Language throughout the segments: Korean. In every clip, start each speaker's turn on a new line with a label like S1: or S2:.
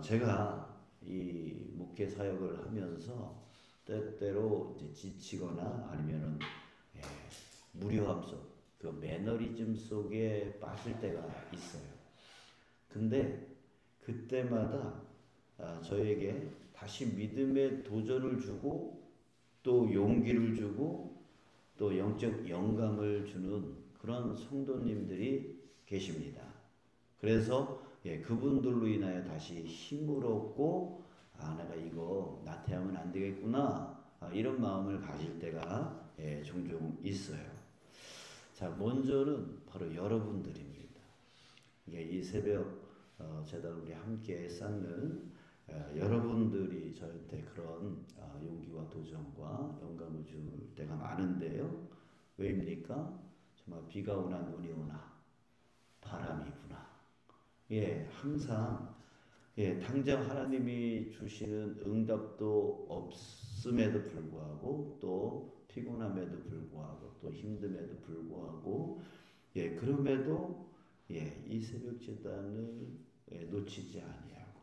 S1: 제가 이 목회 사역을 하면서 때때로 이제 지치거나 아니면은 예, 무료함 속, 그 매너리즘 속에 빠질 때가 있어요. 근데 그때마다 저에게 다시 믿음의 도전을 주고 또 용기를 주고 또 영적 영감을 주는 그런 성도님들이 계십니다. 그래서 그분들로 인하여 다시 힘을 얻고 내가 이거 나태하면 안 되겠구나 이런 마음을 가질 때가 종종 있어요. 자, 먼저는 바로 여러분들입니다. 이 새벽 재단 우리 함께 쌓는 여러분들이 저한테 그런 용기와 도전과 영감을 줄 때가 많은데요. 왜입니까? 정말 비가 오나 눈이 오나 바람이 부나 항상 당장 하나님이 주시는 응답도 없음에도 불구하고 또 피곤함에도 불구하고 또 힘듦에도 불구하고 그럼에도 이 새벽 제단을 놓치지 아니하고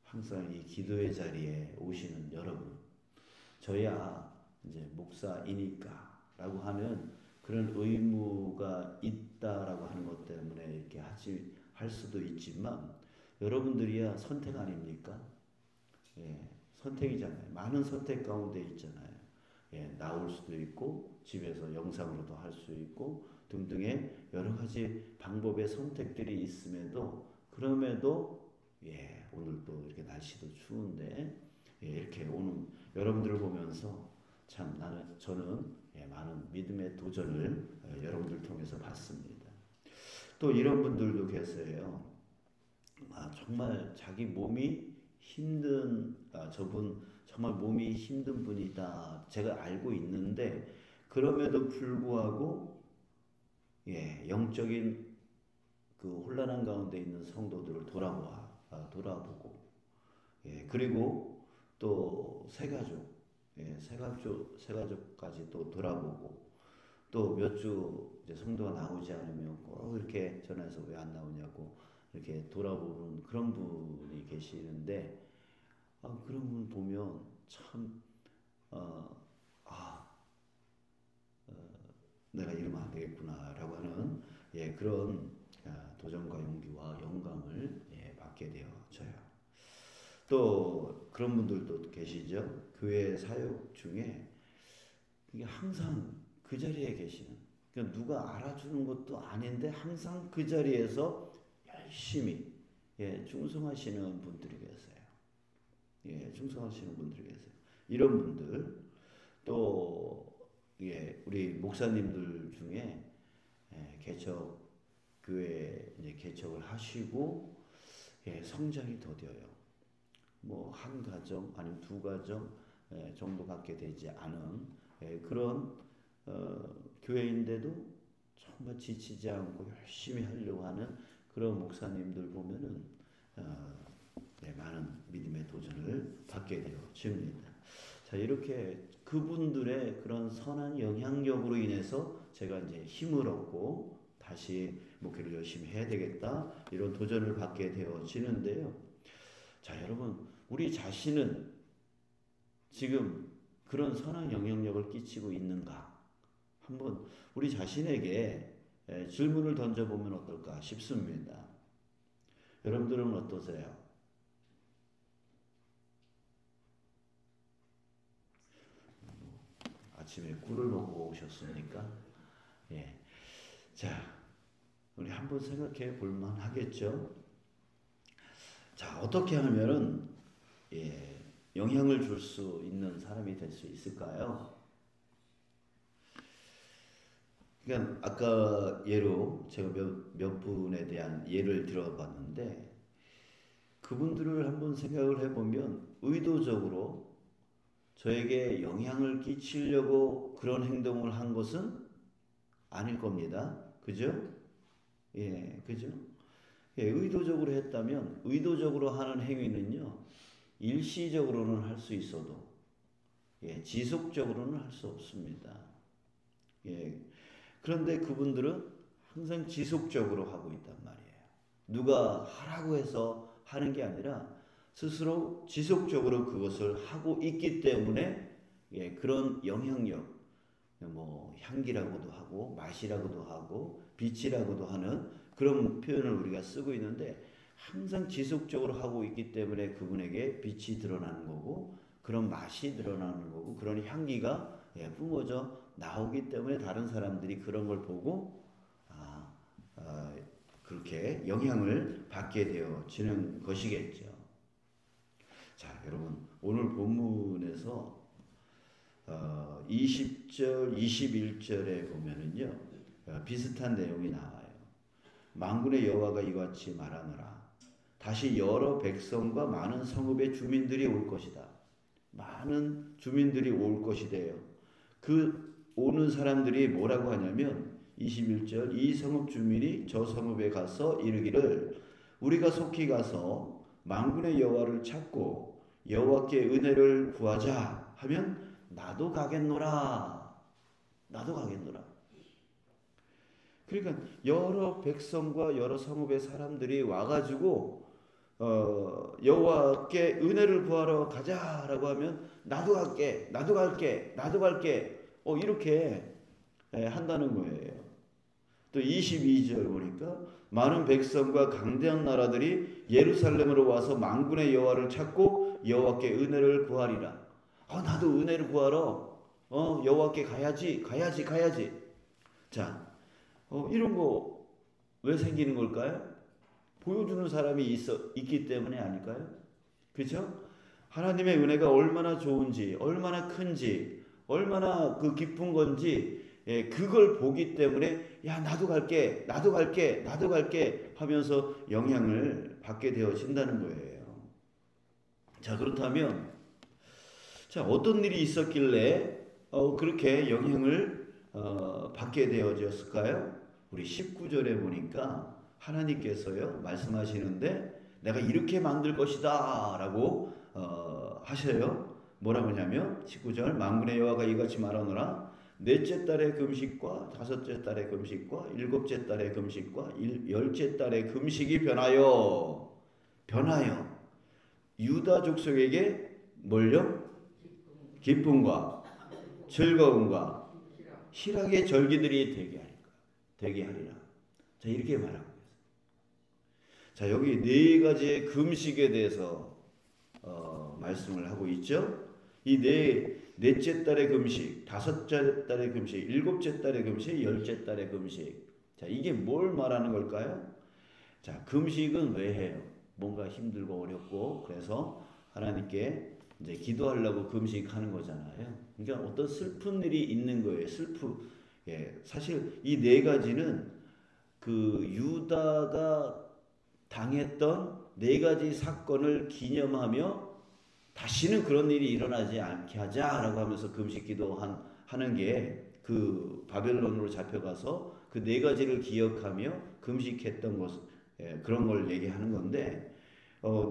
S1: 항상 이 기도의 자리에 오시는 여러분, 저야 이제 목사이니까라고 하는 그런 의무가 있다라고 하는 것 때문에 이렇게 할 수도 있지만 여러분들이야 선택 아닙니까? 선택이잖아요. 많은 선택 가운데 있잖아요. 나올 수도 있고 집에서 영상으로도 할 수 있고 등등의 여러 가지 방법의 선택들이 있음에도 그럼에도 오늘 또 이렇게 날씨도 추운데 이렇게 오는 여러분들을 보면서 참 저는 많은 믿음의 도전을 여러분들 통해서 받습니다. 또 이런 분들도 계세요. 정말 자기 몸이 힘든 저분 정말 몸이 힘든 분이다. 제가 알고 있는데 그럼에도 불구하고 영적인 그 혼란한 가운데 있는 성도들을 돌아보고 그리고 또 새가족 새가족까지 또 돌아보고 또 몇 주 성도가 나오지 않으면 꼭 이렇게 전화해서 왜 안 나오냐고 이렇게 돌아보는 그런 분이 계시는데 그런 분 보면 참 내가 이러면 안 되겠구나라고 하는 그런 도전과 용기와 영감을 받게 되어져요. 또 그런 분들도 계시죠. 교회 사역 중에 이게 항상 그 자리에 계시는, 그러니까 누가 알아주는 것도 아닌데 항상 그 자리에서 열심히 충성하시는 분들이 계세요. 충성하시는 분들이 계세요. 이런 분들 또 우리 목사님들 중에 개척 교회 이제 개척을 하시고 성장이 더뎌요. 뭐 한 가정 아니면 두 가정 정도 갖게 되지 않은 그런 교회인데도 정말 지치지 않고 열심히 하려고 하는 그런 목사님들 보면은 많은 믿음의 도전을 받게 되어집니다. 자, 이렇게 그분들의 그런 선한 영향력으로 인해서 제가 이제 힘을 얻고 다시 목회를 열심히 해야 되겠다 이런 도전을 받게 되어지는데요. 자, 여러분, 우리 자신은 지금 그런 선한 영향력을 끼치고 있는가? 한번 우리 자신에게 질문을 던져보면 어떨까 싶습니다. 여러분들은 어떠세요? 아침에 꿀을 먹고 오셨습니까? 예. 자, 우리 한번 생각해 볼 만하겠죠? 자, 어떻게 하면은 영향을 줄 수 있는 사람이 될 수 있을까요? 그러니까 아까 예로 제가 몇 분에 대한 예를 들어봤는데 그분들을 한번 생각을 해보면 의도적으로 저에게 영향을 끼치려고 그런 행동을 한 것은 아닐 겁니다. 그죠? 그죠? 의도적으로 했다면 의도적으로 하는 행위는요, 일시적으로는 할 수 있어도 지속적으로는 할 수 없습니다. 그런데 그분들은 항상 지속적으로 하고 있단 말이에요. 누가 하라고 해서 하는 게 아니라 스스로 지속적으로 그것을 하고 있기 때문에 그런 영향력, 뭐 향기라고도 하고 맛이라고도 하고 빛이라고도 하는 그런 표현을 우리가 쓰고 있는데 항상 지속적으로 하고 있기 때문에 그분에게 빛이 드러나는 거고 그런 맛이 드러나는 거고 그런 향기가 뿜어져 나오기 때문에 다른 사람들이 그런 걸 보고 그렇게 영향을 받게 되어지는 것이겠죠. 자, 여러분 오늘 본문에서 20절, 21절에 보면은요 비슷한 내용이 나와요. 만군의 여호와가 이같이 말하노라. 다시 여러 백성과 많은 성읍의 주민들이 올 것이다. 많은 주민들이 올 것이래요. 그 오는 사람들이 뭐라고 하냐면 21절 이 성읍 주민이 저 성읍에 가서 이르기를 우리가 속히 가서 만군의 여호와를 찾고 여호와께 은혜를 구하자 하면 나도 가겠노라. 나도 가겠노라. 그러니까 여러 백성과 여러 성읍의 사람들이 와가지고 여호와께 은혜를 구하러 가자라고 하면 나도 갈게, 나도 갈게, 나도 갈게. 이렇게 한다는 거예요. 또 22절 보니까 많은 백성과 강대한 나라들이 예루살렘으로 와서 만군의 여호와를 찾고 여호와께 은혜를 구하리라. 나도 은혜를 구하러 여호와께 가야지. 자, 이런 거 왜 생기는 걸까요? 보여주는 사람이 있기 때문에 아닐까요? 그렇죠? 하나님의 은혜가 얼마나 좋은지, 얼마나 큰지, 얼마나 그 깊은 건지 그걸 보기 때문에 야 나도 갈게, 나도 갈게, 나도 갈게 하면서 영향을 받게 되어진다는 거예요. 자, 그렇다면 자 어떤 일이 있었길래 그렇게 영향을 받게 되어졌을까요? 우리 19절에 보니까 하나님께서요 말씀하시는데 내가 이렇게 만들 것이다 라고 하셔요. 뭐라고 하냐면 19절 만군의 여호와가 이같이 말하노라. 넷째 달의 금식과 다섯째 달의 금식과 일곱째 달의 금식과 열째 달의 금식이 변하여 유다 족속에게 뭘요? 기쁨과 즐거움과 희락의 절기들이 되게 하리라. 자, 이렇게 말하고 있어요. 자, 여기 네 가지의 금식에 대해서 말씀을 하고 있죠. 이 넷째 달의 금식, 다섯째 달의 금식, 일곱째 달의 금식, 열째 달의 금식. 자, 이게 뭘 말하는 걸까요? 자, 금식은 왜 해요? 뭔가 힘들고 어렵고 그래서 하나님께 이제 기도하려고 금식하는 거잖아요. 그러니까 어떤 슬픈 일이 있는 거예요. 사실 이 네 가지는 그 유다가 당했던 네 가지 사건을 기념하며 다시는 그런 일이 일어나지 않게 하자라고 하면서 금식 기도하는 게 그 바벨론으로 잡혀가서 그 네 가지를 기억하며 금식했던 것 그런 걸 얘기하는 건데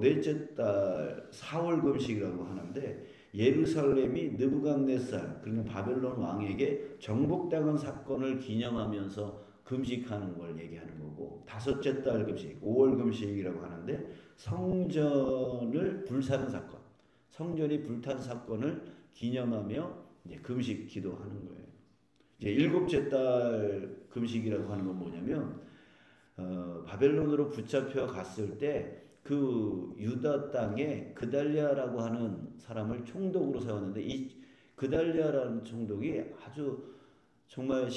S1: 넷째 달 4월 금식이라고 하는데 예루살렘이 느부갓네살 그러니까 바벨론 왕에게 정복당한 사건을 기념하면서 금식하는 걸 얘기하는 거고 다섯째 달 금식 5월 금식이라고 하는데 성전을 불사른 사건 성전이 불탄 사건을 기념하며 이제 금식 기도하는 거예요. 이제 일곱째 달 금식이라고 하는 건 뭐냐면 바벨론으로 붙잡혀 갔을 때 그 유다 땅에 그달리아라고 하는 사람을 총독으로 세웠는데 이 그달리아라는 총독이 아주 정말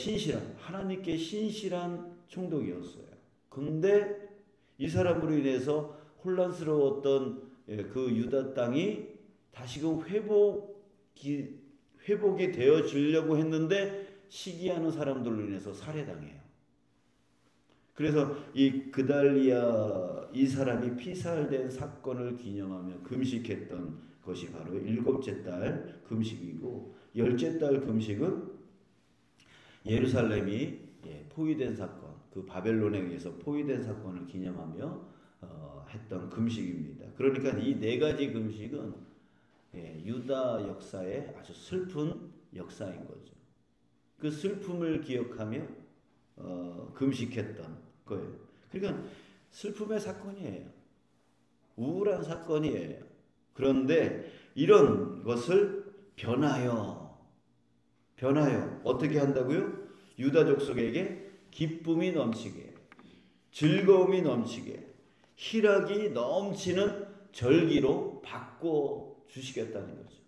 S1: 하나님께 신실한 총독이었어요. 근데 이 사람으로 인해서 혼란스러웠던 그 유다 땅이 다시금 회복이 되어지려고 했는데 시기하는 사람들로 인해서 살해당해요. 그래서 이 그달리아 이 사람이 피살된 사건을 기념하며 금식했던 것이 바로 일곱째 달 금식이고 열째 달 금식은 예루살렘이 포위된 사건, 그 바벨론에 의해서 포위된 사건을 기념하며 했던 금식입니다. 그러니까 이 네 가지 금식은 유다 역사의 아주 슬픈 역사인 거죠. 그 슬픔을 기억하며 금식했던 거예요. 그러니까 슬픔의 사건이에요. 우울한 사건이에요. 그런데 이런 것을 변하여 어떻게 한다고요? 유다 족속에게 기쁨이 넘치게, 즐거움이 넘치게, 희락이 넘치는 절기로 바꿔 주시겠다는 거죠.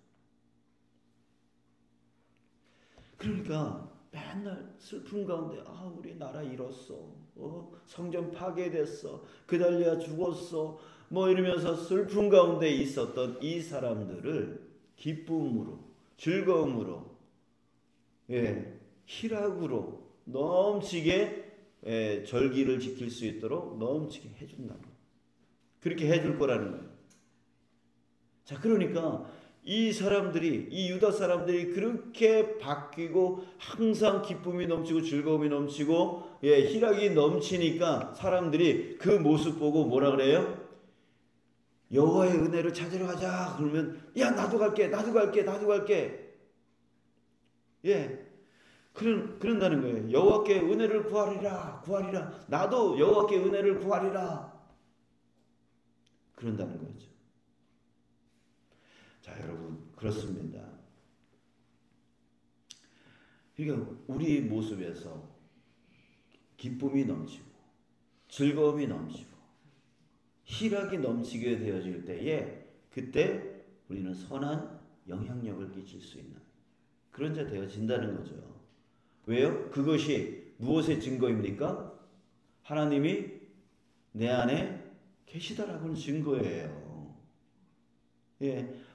S1: 그러니까 맨날 슬픔 가운데 우리 나라 잃었어, 성전 파괴됐어, 그달리아 죽었어, 뭐 이러면서 슬픔 가운데 있었던 이 사람들을 기쁨으로, 즐거움으로, 희락으로 넘치게 절기를 지킬 수 있도록 넘치게 해준다는 거예요. 그렇게 해줄 거라는 거예요. 자, 그러니까 이 사람들이, 이 유다 사람들이 그렇게 바뀌고 항상 기쁨이 넘치고 즐거움이 넘치고 희락이 넘치니까 사람들이 그 모습 보고 뭐라 그래요? 여호와의 은혜를 찾으러 가자. 그러면 야, 나도 갈게. 그런다는 거예요. 여호와께 은혜를 구하리라. 나도 여호와께 은혜를 구하리라. 그런다는 거죠. 자, 여러분, 그렇습니다. 그러니까 우리 모습에서 기쁨이 넘치고 즐거움이 넘치고 희락이 넘치게 되어질 때에 그때 우리는 선한 영향력을 끼칠 수 있는 그런 자 되어진다는 거죠. 왜요? 그것이 무엇의 증거입니까? 하나님이 내 안에 계시다라고는 증거예요.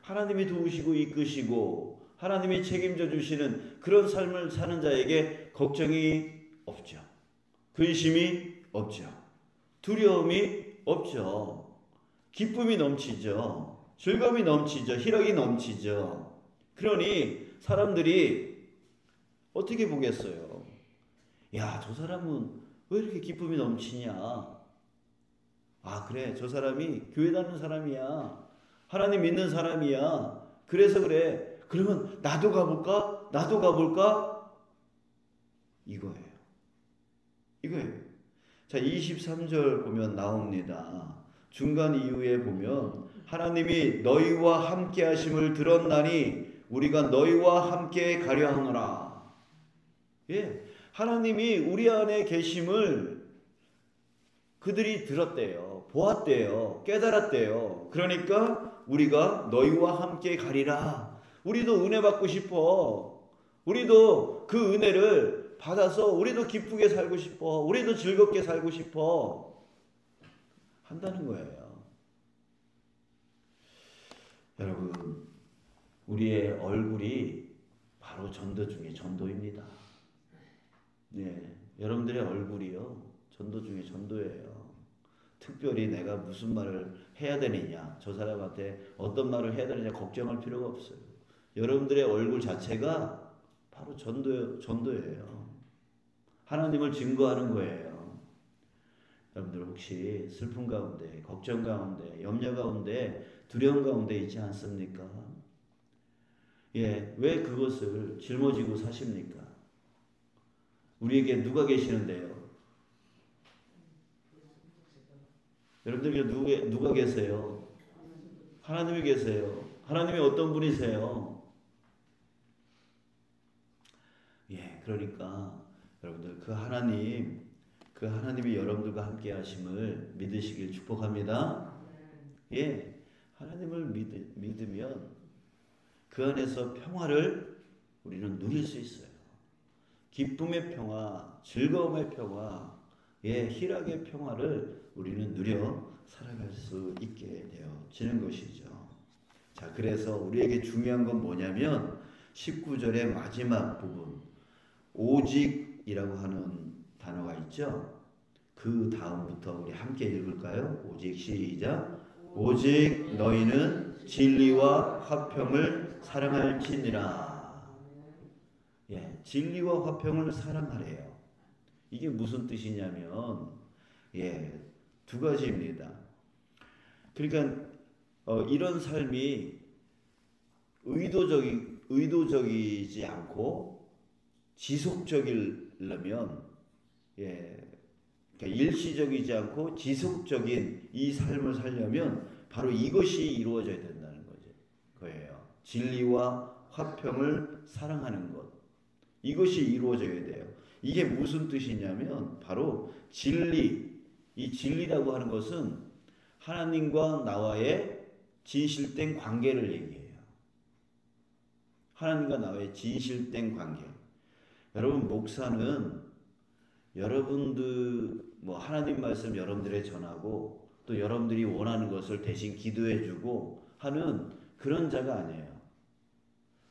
S1: 하나님이 도우시고 이끄시고 하나님이 책임져 주시는 그런 삶을 사는 자에게 걱정이 없죠. 근심이 없죠. 두려움이 없죠. 기쁨이 넘치죠. 즐거움이 넘치죠. 희락이 넘치죠. 그러니 사람들이 어떻게 보겠어요? 야, 저 사람은 왜 이렇게 기쁨이 넘치냐? 그래, 저 사람이 교회 다니는 사람이야. 하나님 믿는 사람이야. 그래서 그래. 그러면 나도 가볼까? 이거예요. 자, 23절 보면 나옵니다. 중간 이후에 보면 하나님이 너희와 함께 하심을 들었나니 우리가 너희와 함께 가려 하노라. 하나님이 우리 안에 계심을 그들이 들었대요. 보았대요. 깨달았대요. 그러니까 우리가 너희와 함께 가리라. 우리도 은혜 받고 싶어. 우리도 그 은혜를 받아서 우리도 기쁘게 살고 싶어. 우리도 즐겁게 살고 싶어. 한다는 거예요. 여러분, 우리의 얼굴이 바로 전도 중에 전도입니다. 여러분들의 얼굴이요, 전도 중에 전도예요. 특별히 내가 무슨 말을 해야 되느냐, 저 사람한테 어떤 말을 해야 되느냐 걱정할 필요가 없어요. 여러분들의 얼굴 자체가 바로 전도예요. 하나님을 증거하는 거예요. 여러분들 혹시 슬픔 가운데, 걱정 가운데, 염려 가운데, 두려움 가운데 있지 않습니까? 왜 그것을 짊어지고 사십니까? 우리에게 누가 계시는데요? 여러분들에게 누가 계세요? 하나님이 계세요. 하나님이 어떤 분이세요? 그러니까 여러분들 그 하나님이 여러분들과 함께 하심을 믿으시길 축복합니다. 하나님을 믿으면 그 안에서 평화를 우리는 누릴 수 있어요. 기쁨의 평화, 즐거움의 평화, 희락의 평화를 우리는 누려 살아갈 수 있게 되어지는 것이죠. 자, 그래서 우리에게 중요한 건 뭐냐면 19절의 마지막 부분, 오직이라고 하는 단어가 있죠. 그 다음부터 우리 함께 읽을까요? 오직, 시작. 오직 너희는 진리와 화평을 사랑할지니라. 진리와 화평을 사랑하래요. 이게 무슨 뜻이냐면 두 가지입니다. 그러니까 이런 삶이 의도적이지 않고 지속적이려면 그러니까 일시적이지 않고 지속적인 이 삶을 살려면 바로 이것이 이루어져야 된다는 거예요. 진리와 화평을 사랑하는 것. 이것이 이루어져야 돼요. 이게 무슨 뜻이냐면 바로 진리. 이 진리라고 하는 것은 하나님과 나와의 진실된 관계를 얘기해요. 하나님과 나와의 진실된 관계. 여러분, 목사는 여러분들 하나님 말씀 여러분들에 전하고 또 여러분들이 원하는 것을 대신 기도해주고 하는 그런 자가 아니에요.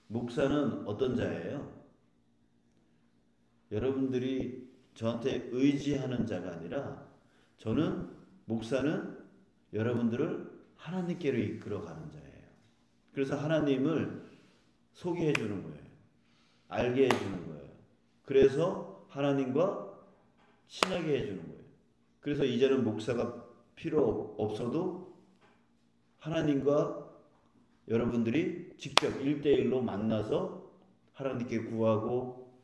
S1: 목사는 어떤 자예요? 여러분들이 저한테 의지하는 자가 아니라 저는 목사는 여러분들을 하나님께로 이끌어가는 자예요. 그래서 하나님을 소개해 주는 거예요. 알게 해주는 거예요. 그래서 하나님과 친하게 해주는 거예요. 그래서 이제는 목사가 필요 없어도 하나님과 여러분들이 직접 1대1로 만나서 하나님께 구하고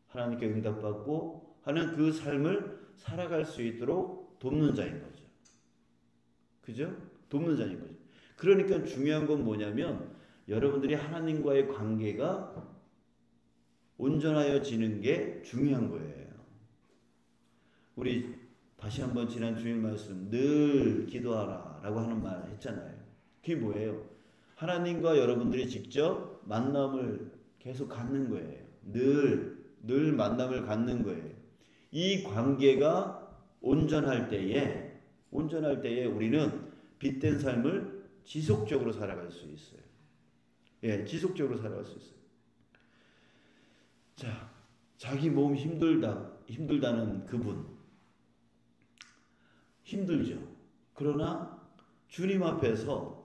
S1: 하나님께 응답받고 하는 그 삶을 살아갈 수 있도록 돕는 자인 거죠. 그죠? 돕는 자인 거죠. 그러니까 중요한 건 뭐냐면 여러분들이 하나님과의 관계가 온전하여지는 게 중요한 거예요. 우리 다시 한번 지난 주일 말씀 늘 기도하라 라고 하는 말 했잖아요. 그게 뭐예요? 하나님과 여러분들이 직접 만남을 계속 갖는 거예요. 늘 만남을 갖는 거예요. 이 관계가 온전할 때에 우리는 빛된 삶을 지속적으로 살아갈 수 있어요. 예, 지속적으로 살아갈 수 있어요. 자, 자기 몸 힘들다는 그분 힘들죠. 그러나 주님 앞에서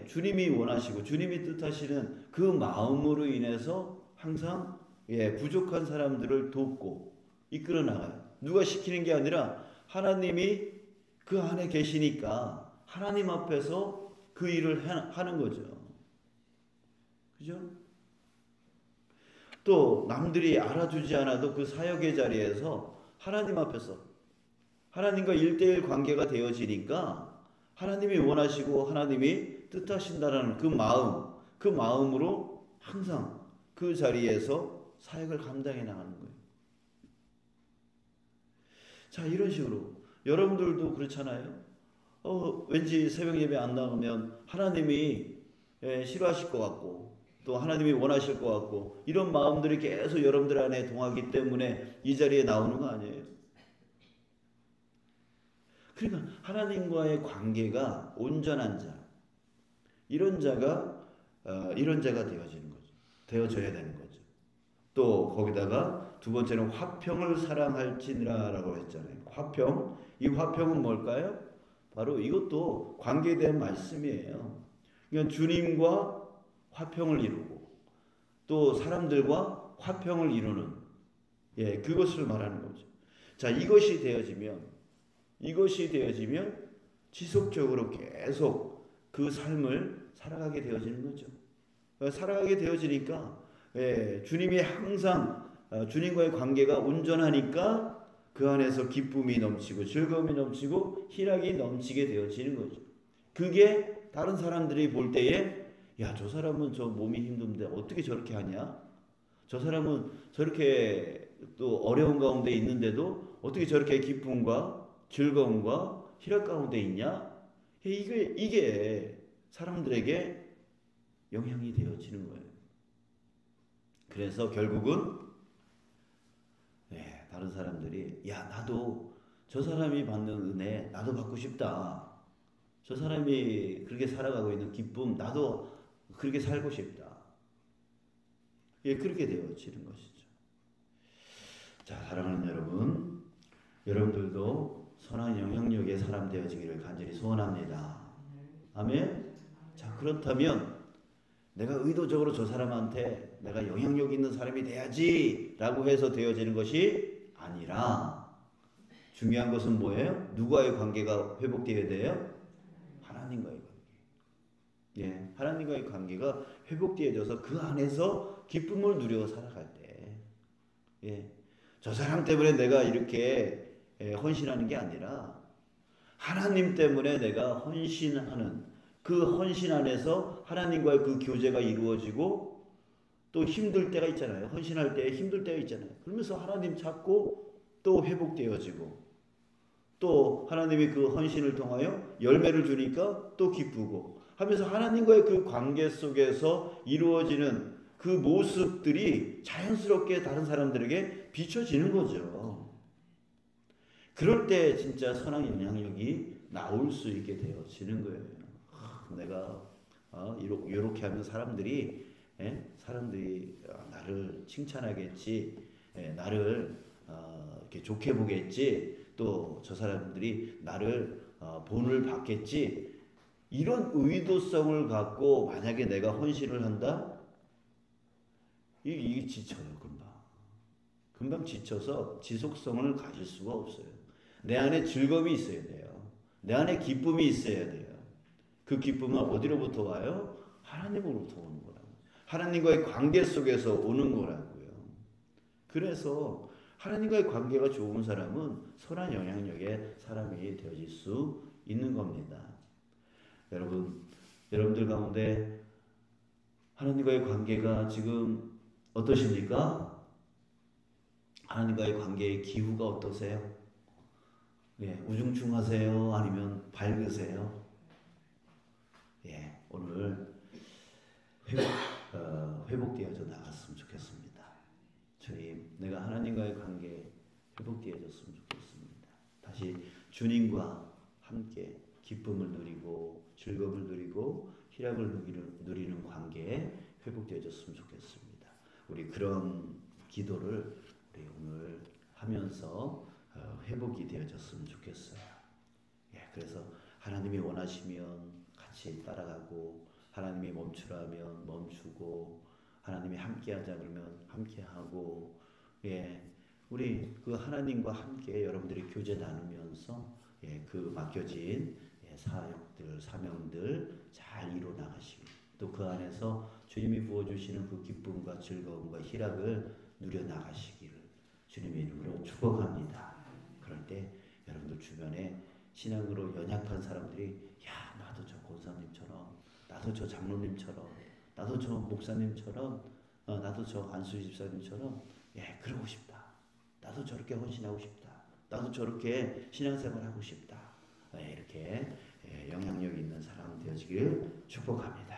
S1: 주님이 원하시고 주님이 뜻하시는 그 마음으로 인해서 항상 부족한 사람들을 돕고 이끌어 나가요. 누가 시키는 게 아니라 하나님이 그 안에 계시니까 하나님 앞에서 그 일을 하는 거죠. 그죠? 또 남들이 알아주지 않아도 그 사역의 자리에서 하나님 앞에서 하나님과 1대1 관계가 되어지니까 하나님이 원하시고 하나님이 뜻하신다라는 그 마음으로 항상 그 자리에서 사역을 감당해 나가는 거예요. 자, 이런 식으로 여러분들도 그렇잖아요. 왠지 새벽 예배 안 나오면 하나님이 싫어하실 것 같고 또 하나님이 원하실 것 같고 이런 마음들이 계속 여러분들 안에 동하기 때문에 이 자리에 나오는 거 아니에요. 그러니까 하나님과의 관계가 온전한 자, 이런 자가 되어지는 거죠. 되어져야 되는 거죠. 또 거기다가 두 번째는 화평을 사랑할지니라라고 했잖아요. 화평, 이 화평은 뭘까요? 바로 이것도 관계에 대한 말씀이에요. 그러니까 주님과 화평을 이루고 또 사람들과 화평을 이루는 그것을 말하는 거죠. 자, 이것이 되어지면 지속적으로 계속 그 삶을 살아가게 되어지는 거죠. 살아가게 되어지니까 주님이 항상 주님과의 관계가 온전하니까 그 안에서 기쁨이 넘치고 즐거움이 넘치고 희락이 넘치게 되어지는 거죠. 그게 다른 사람들이 볼 때에 야, 저 사람은 저 몸이 힘든데 어떻게 저렇게 하냐? 저 사람은 저렇게 또 어려운 가운데 있는데도 어떻게 저렇게 기쁨과 즐거움과 희락 가운데 있냐? 이게 사람들에게 영향이 되어지는 거예요. 그래서 결국은 다른 사람들이 야, 나도 저 사람이 받는 은혜 나도 받고 싶다. 저 사람이 그렇게 살아가고 있는 기쁨 나도 그렇게 살고 싶다. 그렇게 되어지는 것이죠. 자, 사랑하는 여러분, 여러분들도 선한 영향력의 사람 되어지기를 간절히 소원합니다. 아멘. 자, 그렇다면 내가 의도적으로 저 사람한테 내가 영향력 있는 사람이 돼야지 라고 해서 되어지는 것이 아니라 중요한 것은 뭐예요? 누구와의 관계가 회복되어야 돼요? 하나님과의 관계. 하나님과의 관계가 회복되어져서 그 안에서 기쁨을 누려 살아갈 때 저 사람 때문에 내가 이렇게 헌신하는 게 아니라 하나님 때문에 내가 헌신하는 그 헌신 안에서 하나님과의 그 교제가 이루어지고 또 힘들 때가 있잖아요. 헌신할 때 힘들 때가 있잖아요. 그러면서 하나님 찾고 또 회복되어지고 또 하나님이 그 헌신을 통하여 열매를 주니까 또 기쁘고 하면서 하나님과의 그 관계 속에서 이루어지는 그 모습들이 자연스럽게 다른 사람들에게 비춰지는 거죠. 그럴 때 진짜 선한 영향력이 나올 수 있게 되어지는 거예요. 내가 이렇게 하면 사람들이 나를 칭찬하겠지, 나를 이렇게 좋게 보겠지, 또 저 사람들이 나를 본을 받겠지, 이런 의도성을 갖고 만약에 내가 헌신을 한다, 이게 지쳐요. 금방 지쳐서 지속성을 가질 수가 없어요. 내 안에 즐거움이 있어야 돼요. 내 안에 기쁨이 있어야 돼요. 그 기쁨은 어디로부터 와요? 하나님으로부터 오는 거라고. 하나님과의 관계 속에서 오는 거라고요. 그래서 하나님과의 관계가 좋은 사람은 선한 영향력의 사람이 되어질 수 있는 겁니다. 여러분들 가운데 하나님과의 관계가 지금 어떠십니까? 하나님과의 관계의 기후가 어떠세요? 우중충하세요? 아니면 밝으세요? 오늘 회복되어져 나갔으면 좋겠습니다. 주님, 내가 하나님과의 관계 회복되어졌으면 좋겠습니다. 다시 주님과 함께 기쁨을 누리고 즐거움을 누리고 희락을 누리는 관계에 회복되어졌으면 좋겠습니다. 우리 그런 기도를 우리 오늘 하면서 회복이 되어졌으면 좋겠어요. 그래서 하나님이 원하시면 같이 따라가고 하나님이 멈추라면 멈추고 하나님이 함께하자 그러면 함께하고 우리 그 하나님과 함께 여러분들이 교제 나누면서 그 맡겨진 사역들 사명들 잘 이루어 나가시고 또 그 안에서 주님이 부어주시는 그 기쁨과 즐거움과 희락을 누려 나가시기를 주님의 이름으로 축복합니다. 그럴 때 여러분들 주변에 신앙으로 연약한 사람들이 나도 저 권사님처럼 나도 저 장로님처럼 나도 저 목사님처럼 나도 저 안수희 집사님처럼 그러고 싶다. 나도 저렇게 헌신하고 싶다. 나도 저렇게 신앙생활 하고 싶다. 이렇게 영향력 있는 사람 되어지길 축복합니다.